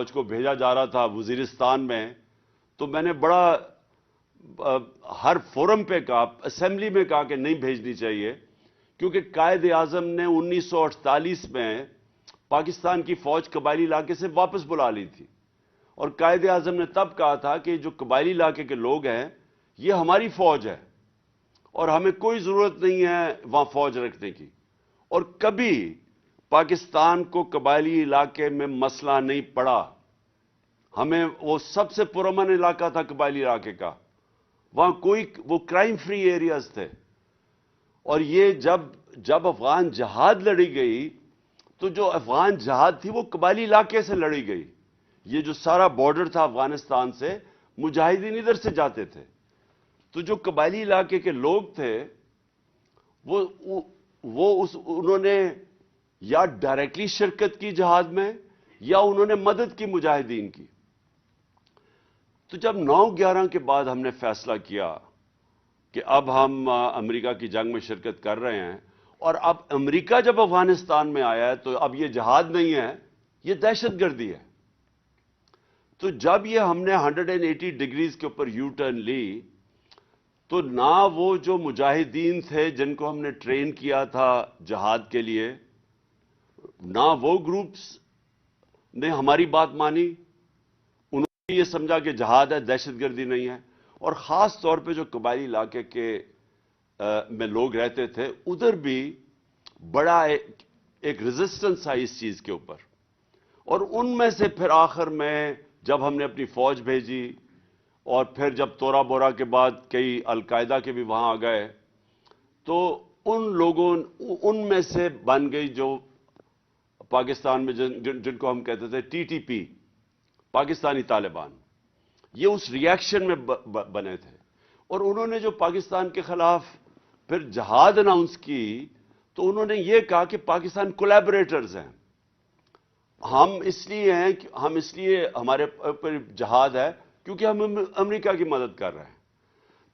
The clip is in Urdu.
فوج کو بھیجا جا رہا تھا وزیرستان میں، تو میں نے بڑا ہر فورم پہ کہا، اسمبلی میں کہا کہ نہیں بھیجنی چاہیے، کیونکہ قائد اعظم نے 1948 میں پاکستان کی فوج قبائلی علاقے سے واپس بلا لی تھی، اور قائد اعظم نے تب کہا تھا کہ جو قبائلی علاقے کے لوگ ہیں یہ ہماری فوج ہے اور ہمیں کوئی ضرورت نہیں ہے وہاں فوج رکھنے کی۔ اور کبھی پاکستان کو قبائلی علاقے میں مسئلہ نہیں پڑا، ہمیں وہ سب سے پرامن علاقہ تھا قبائلی علاقے کا، وہاں وہ کرائم فری ایریاز تھے۔ اور یہ جب افغان جہاد لڑی گئی تو جو افغان جہاد تھی وہ قبائلی علاقے سے لڑی گئی، یہ جو سارا بارڈر تھا افغانستان سے، مجاہدین ادھر سے جاتے تھے، تو جو قبائلی علاقے کے لوگ تھے انہوں نے یا ڈائریکٹلی شرکت کی جہاد میں یا انہوں نے مدد کی مجاہدین کی۔ تو جب 9/11 کے بعد ہم نے فیصلہ کیا کہ اب ہم امریکہ کی جنگ میں شرکت کر رہے ہیں، اور اب امریکہ جب افغانستان میں آیا ہے تو اب یہ جہاد نہیں ہے، یہ دہشت گردی ہے۔ تو جب یہ ہم نے 180 ڈگریز کے اوپر یو ٹرن لی، تو نہ وہ جو مجاہدین تھے جن کو ہم نے ٹرین کیا تھا جہاد کے لیے، نہ وہ گروپس نے ہماری بات مانی، انہوں نے یہ سمجھا کہ جہاد ہے، دہشت گردی نہیں ہے۔ اور خاص طور پہ جو قبائلی علاقے کے میں لوگ رہتے تھے، ادھر بھی بڑا ایک ریزسٹنس ہے اس چیز کے اوپر۔ اور ان میں سے پھر آخر میں جب ہم نے اپنی فوج بھیجی، اور پھر جب تورا بورا کے بعد کئی القاعدہ کے بھی وہاں آ گئے، تو ان میں سے بن گئی جو پاکستان میں جن کو ہم کہتے تھے T T P, Pakistani Taliban, یہ اس ریاکشن میں بنے تھے۔ اور انہوں نے جو پاکستان کے خلاف پھر جہاد اناؤنس کی، تو انہوں نے یہ کہا کہ پاکستان کولیبریٹرز ہیں، ہم اس لیے ہمارے پر جہاد ہے کیونکہ ہم امریکہ کی مدد کر رہے ہیں۔